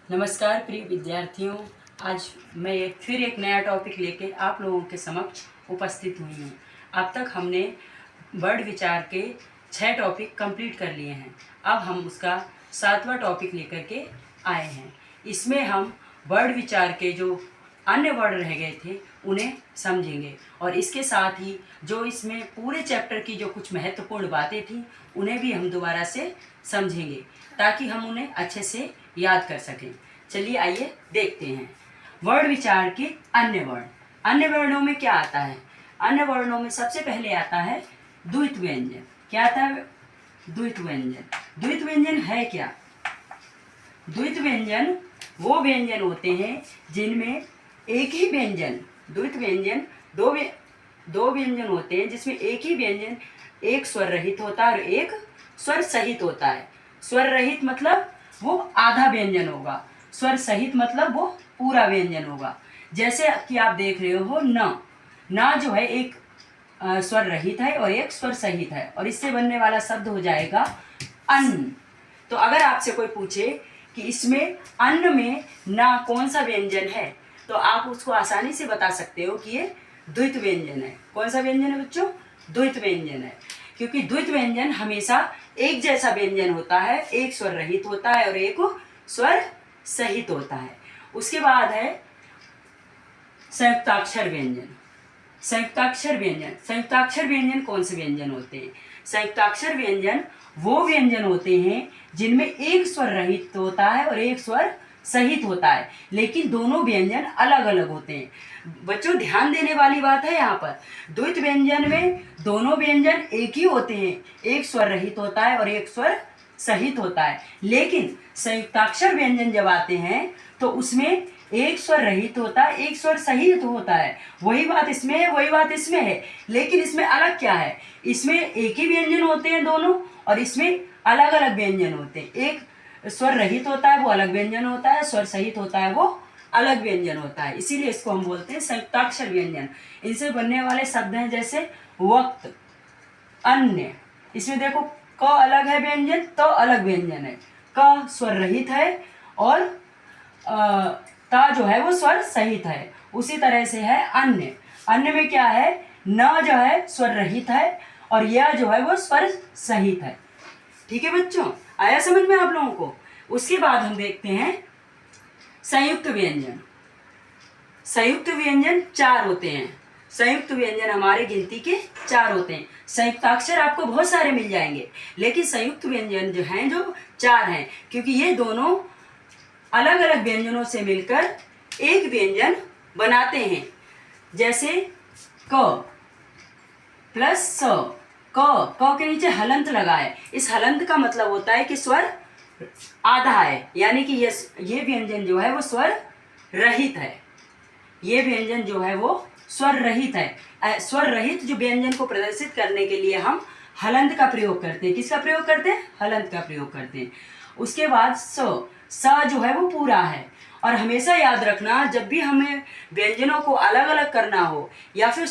नमस्कार प्रिय विद्यार्थियों। आज मैं फिर एक नया टॉपिक लेकर आप लोगों के समक्ष उपस्थित हुई हूँ। अब तक हमने वर्ड विचार के 6 टॉपिक कंप्लीट कर लिए हैं। अब हम उसका 7वां टॉपिक लेकर के आए हैं। इसमें हम वर्ड विचार के जो अन्य वर्ड रह गए थे उन्हें समझेंगे और इसके साथ ही जो इसमें पूरे चैप्टर की जो कुछ महत्वपूर्ण बातें थी उन्हें भी हम दोबारा से समझेंगे ताकि हम उन्हें अच्छे से याद कर सकें। चलिए आइए देखते हैं वर्ड विचार के अन्य वर्ण। अन्य वर्णों में क्या आता है? अन्य वर्णों में सबसे पहले आता है द्वित्व व्यंजन। क्या आता है? द्वित्व व्यंजन। द्वित्व व्यंजन है क्या? द्वित्व व्यंजन वो व्यंजन होते हैं जिनमें एक ही व्यंजन, द्वित्व व्यंजन दो व्यंजन होते हैं जिसमें एक ही व्यंजन एक स्वर रहित होता है और एक स्वर सहित होता है। स्वर रहित मतलब वो आधा व्यंजन होगा, स्वर सहित मतलब वो पूरा व्यंजन होगा। जैसे कि आप देख रहे हो न जो है एक स्वर रहित है और एक स्वर सहित है और इससे बनने वाला शब्द हो जाएगा अन्न। तो अगर आपसे कोई पूछे कि इसमें अन्न में ना कौन सा व्यंजन है तो आप उसको आसानी से बता सकते हो कि ये द्वित्व व्यंजन है। कौन सा व्यंजन है बच्चों? द्वित्व व्यंजन है, क्योंकि द्वित्व व्यंजन हमेशा एक जैसा व्यंजन होता है, एक स्वर रहित होता है और एक स्वर सहित होता है। उसके बाद है संयुक्ताक्षर व्यंजन। संयुक्ताक्षर व्यंजन, संयुक्ताक्षर व्यंजन कौन से व्यंजन होते हैं? संयुक्ताक्षर व्यंजन वो व्यंजन होते हैं जिनमें एक स्वर रहित होता है और एक स्वर सहित होता है, लेकिन दोनों व्यंजन अलग अलग होते हैं। बच्चों ध्यान देने वाली बात है यहाँ पर, द्वित्व व्यंजन में दोनों व्यंजन एक ही होते हैं, एक स्वर रहित होता है और एक स्वर सहित होता है। लेकिन संयुक्ताक्षर व्यंजन जब आते हैं तो उसमें एक स्वर रहित होता है, एक स्वर सहित होता है। वही बात इसमें है, वही बात इसमें है, लेकिन इसमें अलग क्या है? इसमें एक ही व्यंजन होते हैं दोनों और इसमें अलग अलग व्यंजन होते हैं। एक स्वर रहित होता है वो अलग व्यंजन होता है, स्वर सहित होता है वो अलग व्यंजन होता है। इसीलिए इसको हम बोलते हैं संयुक्ताक्षर व्यंजन। इनसे बनने वाले शब्द हैं जैसे वक्त, अन्य। इसमें देखो क अलग है व्यंजन, तो अलग व्यंजन है। क स्वर रहित है और ता जो है वो स्वर सहित है। उसी तरह से है अन्य। अन्य में क्या है? न जो है स्वर रहित है और यह जो है वो स्वर सहित है। ठीक है बच्चों, आया समझ में आप लोगों को? उसके बाद हम देखते हैं संयुक्त व्यंजन। संयुक्त व्यंजन 4 होते हैं। संयुक्त व्यंजन हमारे गिनती के 4 होते हैं। संयुक्ताक्षर आपको बहुत सारे मिल जाएंगे, लेकिन संयुक्त व्यंजन जो हैं जो 4 हैं, क्योंकि ये दोनों अलग अलग व्यंजनों से मिलकर एक व्यंजन बनाते हैं। जैसे क प्लस स, क के नीचे हलंत लगा है। इस हलंत का मतलब होता है कि स्वर आधा है, यानी कि ये व्यंजन जो है वो स्वर रहित है। ये व्यंजन जो है वो स्वर रहित है। स्वर रहित जो व्यंजन को प्रदर्शित करने के लिए हम हलंत का प्रयोग करते हैं। किसका प्रयोग करते हैं? हलंत का प्रयोग करते हैं। उसके बाद स जो है वो पूरा है। और हमेशा याद रखना, जब भी हमें व्यंजनों को अलग अलग करना हो या फिर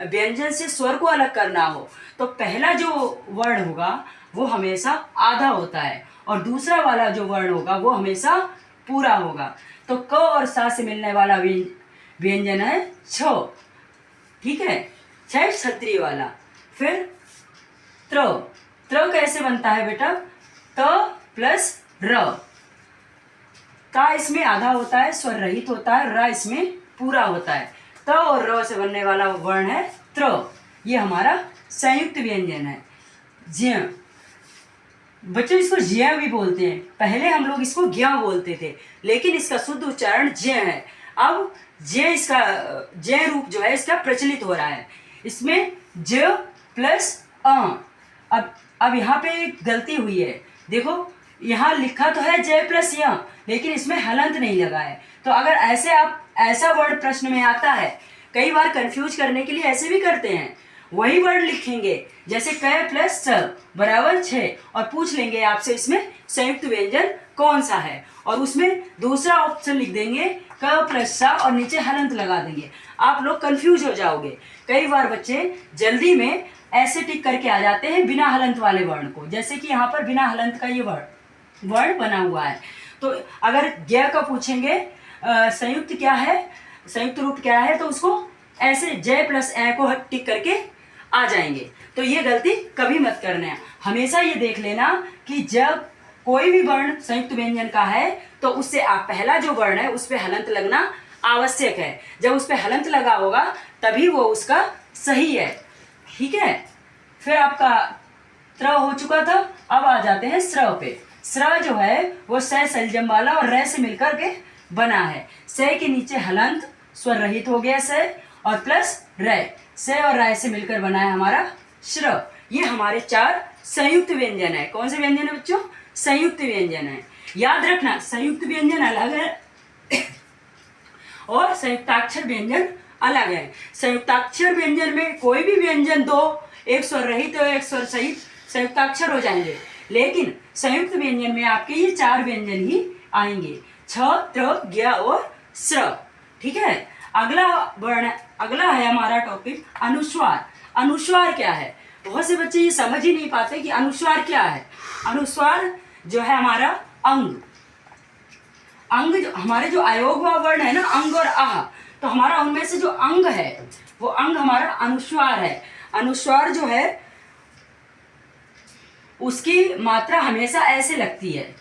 व्यंजन से स्वर को अलग करना हो तो पहला जो वर्ण होगा वो हमेशा आधा होता है और दूसरा वाला जो वर्ण होगा वो हमेशा पूरा होगा। तो क और सा से मिलने वाला व्यंजन है छ। ठीक है, छ क्षत्रिय वाला। फिर त्र कैसे बनता है बेटा? त प्लस र। ता इसमें आधा होता है, स्वर रहित होता है, र इसमें पूरा होता है। त और र से बनने वाला वर्ण है त्र। ये हमारा संयुक्त व्यंजन है। ज्य, बच्चों इसको ज्य भी बोलते हैं। पहले हम लोग इसको ज्ञ बोलते थे, लेकिन इसका शुद्ध उच्चारण ज्य है। अब ज्य रूप जो है इसका प्रचलित हो रहा है। इसमें ज प्लस अ। अब यहाँ पे एक गलती हुई है। देखो यहाँ लिखा तो है जय प्लस य, लेकिन इसमें हलंत नहीं लगा है। तो अगर ऐसा वर्ड प्रश्न में आता है, कई बार कंफ्यूज करने के लिए ऐसे भी करते हैं, वही वर्ड लिखेंगे जैसे क प्लस स बराबर 6 और पूछ लेंगे आपसे इसमें संयुक्त व्यंजन कौन सा है, और उसमें दूसरा ऑप्शन लिख देंगे क प्लस सा और नीचे हलंत लगा देंगे। आप लोग कंफ्यूज हो जाओगे। कई बार बच्चे जल्दी में ऐसे टिक करके आ जाते हैं बिना हलंत वाले वर्ण को, जैसे कि यहाँ पर बिना हलंत का ये वर्ण बना हुआ है। तो अगर ज्ञ का पूछेंगे संयुक्त क्या है, संयुक्त रूप क्या है, तो उसको ऐसे जय प्लस ए को टिक करके आ जाएंगे। तो ये गलती कभी मत करना। हमेशा ये देख लेना कि जब कोई भी वर्ण संयुक्त व्यंजन का है तो उससे आप पहला जो वर्ण है उस पर हलंत लगना आवश्यक है। जब उस पर हलंत लगा होगा तभी वो उसका सही है। ठीक है, फिर आपका त्र हो चुका था। अब आ जाते हैं स्र पे। स्र जो है वो स सलजम वाला और रे से मिलकर के बना है। स के नीचे हलंत स्वर रहित हो गया स और प्लस रे, स और रे से मिलकर बना है हमारा श्र। ये हमारे 4 संयुक्त व्यंजन है। कौन से व्यंजन है बच्चों? संयुक्त व्यंजन है। याद रखना संयुक्त व्यंजन अलग है और संयुक्ताक्षर व्यंजन अलग है। संयुक्ताक्षर व्यंजन में कोई भी व्यंजन दो, एक स्वर रहित और एक स्वर सहित संयुक्ताक्षर हो जाएंगे, लेकिन संयुक्त व्यंजन में आपके ये 4 व्यंजन ही आएंगे, छ, त्र, ज्ञ और स्र। ठीक है, अगला है हमारा टॉपिक अनुस्वार। अनुस्वार क्या है? बहुत से बच्चे ये समझ ही नहीं पाते कि अनुस्वार क्या है। अनुस्वार जो है हमारा अंग जो हमारे जो अयोग वर्ण है ना, अंग और आह, तो हमारा उनमें से जो अंग है वो अंग हमारा अनुस्वार है। अनुस्वार जो है उसकी मात्रा हमेशा ऐसे लगती है,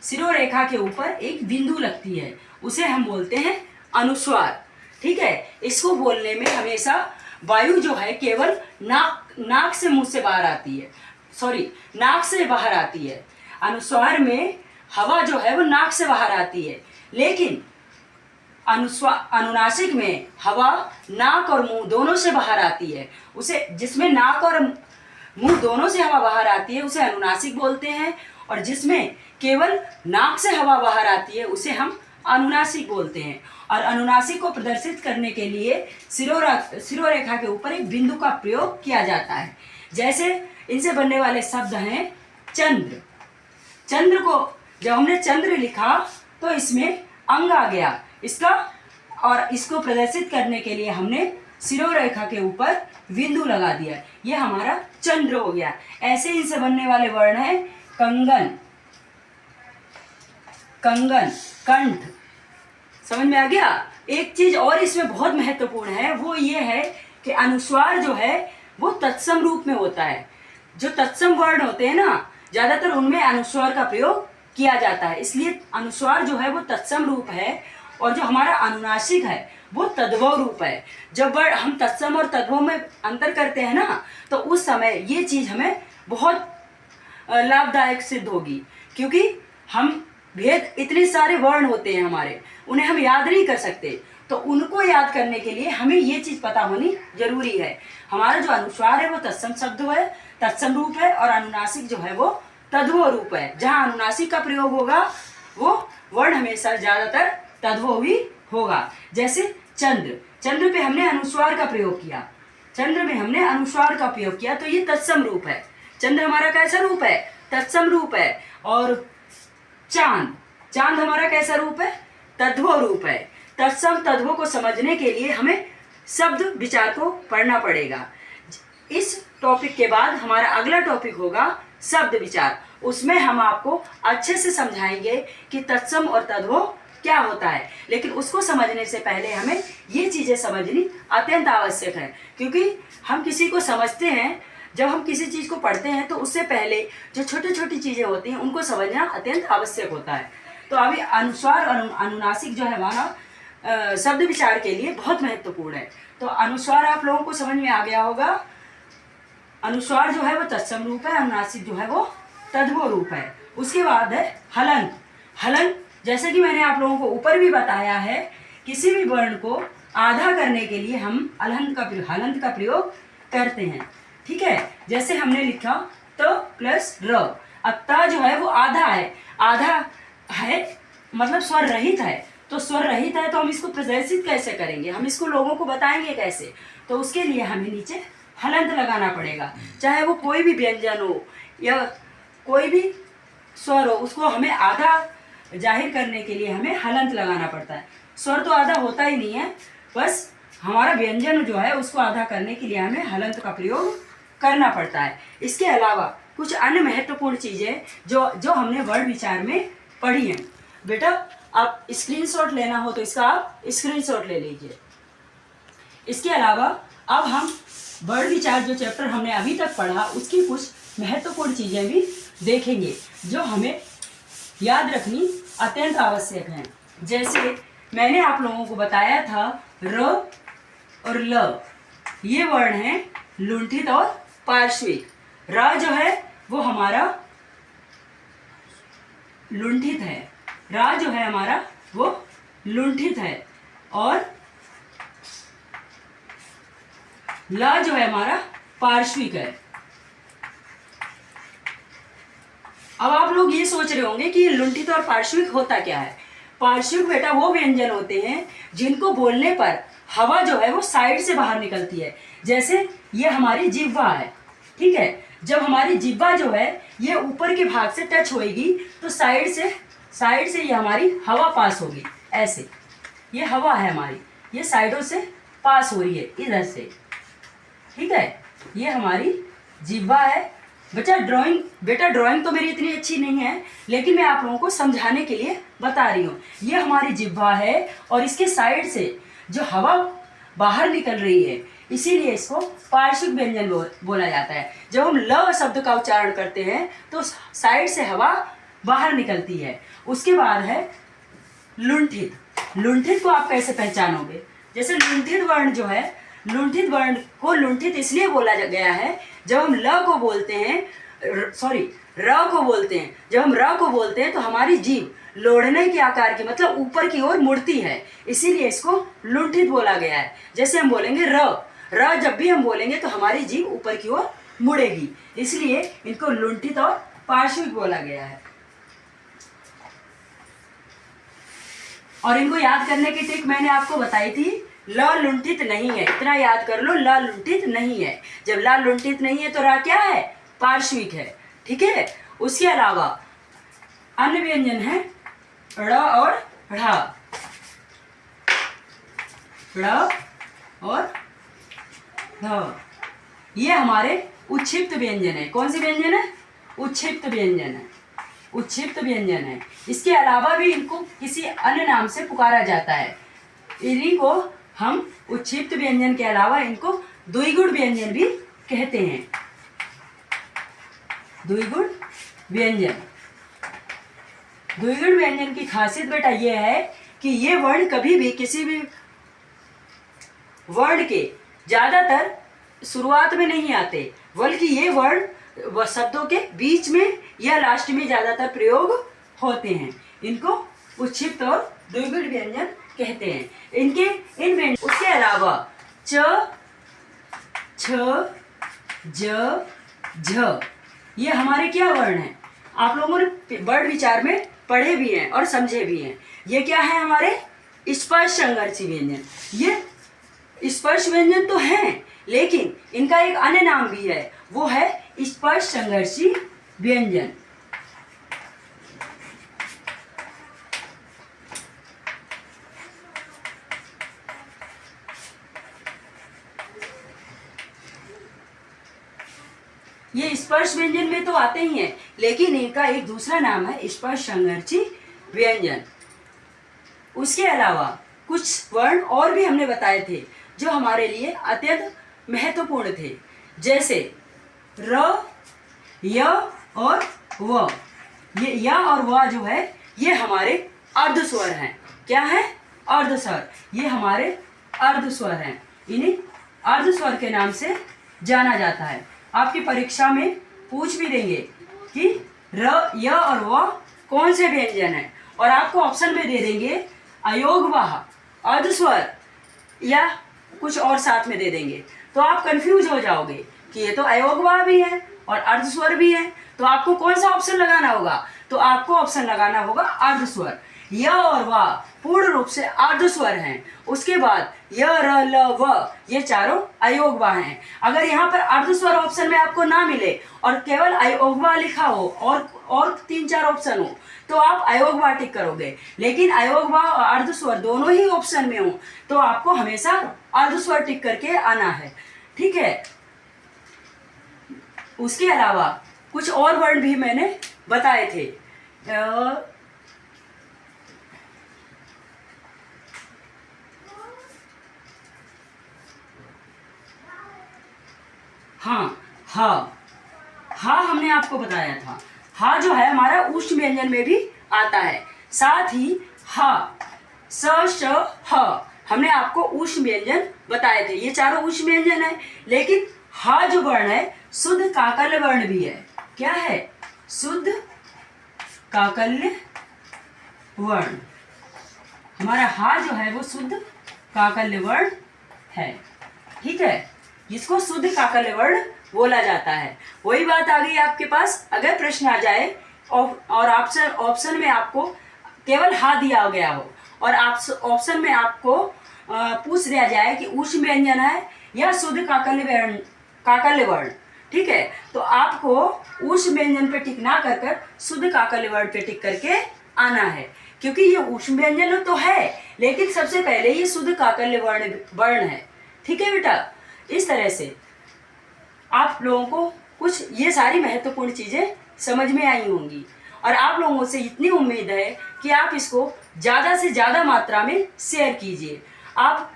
शिरोरेखा के ऊपर एक बिंदु लगती है, उसे हम बोलते हैं अनुस्वार। ठीक है, इसको बोलने में हमेशा वायु जो है केवल नाक से मुंह से बाहर आती है, नाक से बाहर आती है। अनुस्वार में हवा जो है वो नाक से बाहर आती है, लेकिन अनुनासिक में हवा नाक और मुंह दोनों से बाहर आती है। उसे जिसमें नाक और मुंह दोनों से हवा बाहर आती है उसे अनुनासिक बोलते हैं, और जिसमें केवल नाक से हवा बाहर आती है उसे हम अनुनासिक बोलते हैं। और अनुनासिक को प्रदर्शित करने के लिए शिरोरेखा के ऊपर एक बिंदु का प्रयोग किया जाता है। जैसे इनसे बनने वाले शब्द हैं चंद्र। चंद्र को जब हमने चंद्र लिखा तो इसमें अंग आ गया इसका, और इसको प्रदर्शित करने के लिए हमने शिरोरेखा के ऊपर बिंदु लगा दिया, ये हमारा चंद्र हो गया। ऐसे इनसे बनने वाले वर्ण हैं कंगन, कंठ। समझ में आ गया? एक चीज और इसमें बहुत महत्वपूर्ण है, वो ये है कि अनुस्वार जो है वो तत्सम रूप में होता है। जो तत्सम वर्ण होते हैं ना, ज्यादातर उनमें अनुस्वार का प्रयोग किया जाता है, इसलिए अनुस्वार जो है वो तत्सम रूप है। और जो हमारा अनुनासिक है वो तद्भव रूप है। जब हम तत्सम और तद्भव में अंतर करते हैं ना, तो उस समय ये चीज हमें बहुत लाभदायक सिद्ध होगी, क्योंकि हम भेद, इतने सारे वर्ण होते हैं हमारे, उन्हें हम याद नहीं कर सकते, तो उनको याद करने के लिए हमें ये चीज पता होनी जरूरी है। हमारा जो अनुस्वार है वो तत्सम शब्द है, तत्सम रूप है, और अनुनासिक जो है वो तद्भव रूप है। जहाँ अनुनासिक का प्रयोग होगा वो वर्ण हमेशा ज्यादातर तद्भव ही होगा। जैसे चंद्र पे हमने अनुस्वार का प्रयोग किया, चंद्र में हमने अनुस्वार का प्रयोग किया, तो ये तत्सम रूप है। चंद्र हमारा कैसा रूप है? तत्सम रूप है। और चांद हमारा कैसा रूप है? तद्भव रूप है। तत्सम तद्भव को समझने के लिए हमें शब्द विचार को पढ़ना पड़ेगा। इस टॉपिक के बाद हमारा अगला टॉपिक होगा शब्द विचार। उसमें हम आपको अच्छे से समझाएंगे कि तत्सम और तद्भव क्या होता है, लेकिन उसको समझने से पहले हमें ये चीज़ें समझनी अत्यंत आवश्यक है, क्योंकि हम किसी को समझते हैं, जब हम किसी चीज़ को पढ़ते हैं तो उससे पहले जो छोटी छोटी चीज़ें होती हैं उनको समझना अत्यंत आवश्यक होता है। तो अभी अनुस्वार और अनुनासिक जो है हमारा शब्द विचार के लिए बहुत महत्वपूर्ण है। तो अनुस्वार आप लोगों को समझ में आ गया होगा। अनुस्वार जो है वो तत्सम रूप है, अनुनासिक जो है वो तद्भव रूप है। उसके बाद है हलंत। जैसे कि मैंने आप लोगों को ऊपर भी बताया है, किसी भी वर्ण को आधा करने के लिए हम हलंत का प्रयोग करते हैं। ठीक है, जैसे हमने लिखा त प्लस र। अब त जो है वो आधा है मतलब स्वर रहित है, तो स्वर रहित है तो हम इसको प्रदर्शित कैसे करेंगे, हम इसको लोगों को बताएंगे कैसे? तो उसके लिए हमें नीचे हलंत लगाना पड़ेगा। चाहे वो कोई भी व्यंजन हो या कोई भी स्वर हो, उसको हमें आधा जाहिर करने के लिए हमें हलंत लगाना पड़ता है। स्वर तो आधा होता ही नहीं है, बस हमारा व्यंजन जो है उसको आधा करने के लिए हमें हलंत का प्रयोग करना पड़ता है। इसके अलावा कुछ अन्य महत्वपूर्ण चीज़ें जो जो हमने वर्ड विचार में पढ़ी हैं। बेटा आप स्क्रीनशॉट लेना हो तो इसका आप स्क्रीनशॉट ले लीजिए। इसके अलावा अब हम वर्ड विचार जो चैप्टर हमने अभी तक पढ़ा उसकी कुछ महत्वपूर्ण चीज़ें भी देखेंगे जो हमें याद रखनी अत्यंत आवश्यक है। जैसे मैंने आप लोगों को बताया था र और ल, ये वर्ण हैं लुंठित और पार्श्विक। र जो है वो हमारा लुंठित है, रा जो है हमारा वो लुंठित है, और ला जो है हमारा पार्श्विक है। अब आप लोग ये सोच रहे होंगे कि लुंठित और पार्श्विक होता क्या है। पार्श्विक बेटा वो व्यंजन होते हैं जिनको बोलने पर हवा जो है वो साइड से बाहर निकलती है। जैसे ये हमारी जिह्वा है, ठीक है, जब हमारी जिह्वा जो है ये ऊपर के भाग से टच होएगी तो साइड से ये हमारी हवा पास होगी। ऐसे ये हवा है हमारी, ये साइडों से पास हो रही है इधर से, ठीक है, ये हमारी जिह्वा है। बेटा ड्राइंग तो मेरी इतनी अच्छी नहीं है, लेकिन मैं आप लोगों को समझाने के लिए बता रही हूँ। ये हमारी जिह्वा है और इसके साइड से जो हवा बाहर निकल रही है, इसीलिए इसको पार्श्विक व्यंजन बोला जाता है। जब हम ल शब्द का उच्चारण करते हैं तो साइड से हवा बाहर निकलती है। उसके बाद है लुंठित। लुंठित को आप कैसे पहचानोगे? जैसे लुंठित वर्ण जो है, लुंठित वर्ण को लुंठित इसलिए बोला गया है जब हम ल को बोलते हैं, र को बोलते हैं, जब हम र को बोलते हैं तो हमारी जीभ लोढ़ने के आकार की, मतलब ऊपर की ओर मुड़ती है, इसीलिए इसको लुंठित बोला गया है। जैसे हम बोलेंगे र जब भी हम बोलेंगे तो हमारी जीभ ऊपर की ओर मुड़ेगी, इसलिए इनको लुंठित और पार्श्विक बोला गया है। और इनको याद करने की ट्रिक मैंने आपको बताई थी, ल लुंठित नहीं है, इतना याद कर लो, ल लुंठित नहीं है। जब ल लुंठित नहीं है तो रा क्या है? पार्श्विक है, ठीक है। उसके अलावा अन्य व्यंजन है ड़ और ढ़, ड़ और ढ, ये हमारे उच्छिप्त व्यंजन है। कौन से व्यंजन है? उच्छिप्त व्यंजन है, उच्छिप्त व्यंजन है। इसके अलावा भी इनको किसी अन्य नाम से पुकारा जाता है। इन्हीं को हम उच्छिप्त व्यंजन के अलावा इनको द्विगुण व्यंजन भी कहते हैं। द्विगुण व्यंजन, द्विगुण व्यंजन की खासियत बेटा ये है कि ये वर्ण कभी भी किसी भी वर्ण के ज्यादातर शुरुआत में नहीं आते, बल्कि ये वर्ण शब्दों के बीच में या लास्ट में ज्यादातर प्रयोग होते हैं। इनको उच्छिप्त और द्विगुण व्यंजन कहते हैं। इनके इन व्यंजन, उसके अलावा च, छ, ज, झ, ये हमारे क्या वर्ण हैं? आप लोगों ने वर्ड विचार में पढ़े भी हैं और समझे भी हैं। ये क्या है? हमारे स्पर्श संघर्षी व्यंजन। ये स्पर्श व्यंजन तो हैं, लेकिन इनका एक अन्य नाम भी है, वो है स्पर्श संघर्षी व्यंजन। ये स्पर्श व्यंजन में तो आते ही हैं, लेकिन इनका एक दूसरा नाम है स्पर्श संघर्षी व्यंजन। उसके अलावा कुछ वर्ण और भी हमने बताए थे जो हमारे लिए अत्यंत महत्वपूर्ण थे, जैसे र, य और व। ये य और व जो है ये हमारे अर्ध स्वर हैं। क्या है? अर्ध स्वर। ये हमारे अर्ध स्वर हैं। इन्हीं अर्ध स्वर के नाम से जाना जाता है। आपकी परीक्षा में पूछ भी देंगे कि र, य और व कौन से व्यंजन है, और आपको ऑप्शन में दे देंगे अयोगवाह, अर्ध स्वर या कुछ और साथ में दे देंगे, तो आप कंफ्यूज हो जाओगे कि ये तो अयोगवाह भी है और अर्ध स्वर भी है, तो आपको कौन सा ऑप्शन लगाना होगा? तो आपको ऑप्शन लगाना होगा अर्ध स्वर। य और व पूर्ण रूप से अर्ध स्वर हैं। उसके बाद य, र, ल, व ये चारों अयोगवाह हैं। अगर यहाँ पर अर्ध स्वर ऑप्शन में आपको ना मिले और केवल अयोगवाह लिखा हो और 3-4 ऑप्शन हो, तो आप अयोगवाह टिक करोगे। लेकिन अयोगवाह और अर्ध स्वर दोनों ही ऑप्शन में हो तो आपको हमेशा अर्ध स्वर टिक करके आना है, ठीक है। उसके अलावा कुछ और वर्ड भी मैंने बताए थे। हाँ, हा हा हमने आपको बताया था। हा जो है हमारा उष्ण व्यंजन में भी आता है। साथ ही हा, स, श, ह हमने आपको उष्ण व्यंजन बताए थे। ये चारों उष्ण व्यंजन है, लेकिन हा जो वर्ण है शुद्ध काकल्य वर्ण भी है। क्या है? शुद्ध काकल्य वर्ण। हमारा हा जो है वो शुद्ध काकल्य वर्ण है। ठीक है, जिसको शुद्ध काकल्य वर्ण बोला जाता है। वही बात आ गई आपके पास। अगर प्रश्न आ जाए और ऑप्शन में आपको केवल हा दिया गया हो और ऑप्शन में आपको पूछ दिया जाए कि उष्ण व्यंजन है या शुद्ध काकल्य वर्ण, ठीक है, तो आपको उष्ण व्यंजन पे टिक ना कर शुद्ध काकल्य वर्ण पे टिक करके आना है, क्योंकि ये उष्ण व्यंजन तो है लेकिन सबसे पहले ये शुद्ध काकल्य वर्ण है। ठीक है बेटा, इस तरह से आप लोगों को कुछ ये सारी महत्वपूर्ण चीजें समझ में आई होंगी और आप लोगों से इतनी उम्मीद है कि आप इसको ज़्यादा से ज़्यादा मात्रा में शेयर कीजिए। आप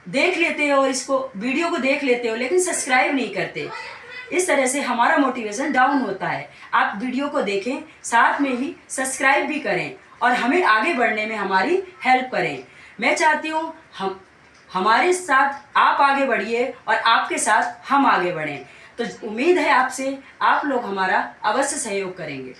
देख लेते हो, इसको वीडियो को देख लेते हो लेकिन सब्सक्राइब नहीं करते। इस तरह से हमारा मोटिवेशन डाउन होता है। आप वीडियो को देखें, साथ में ही सब्सक्राइब भी करें और हमें आगे बढ़ने में हमारी हेल्प करें। मैं चाहती हूँ हमारे साथ आप आगे बढ़िए और आपके साथ हम आगे बढ़ें। तो उम्मीद है आपसे आप लोग हमारा अवश्य सहयोग करेंगे।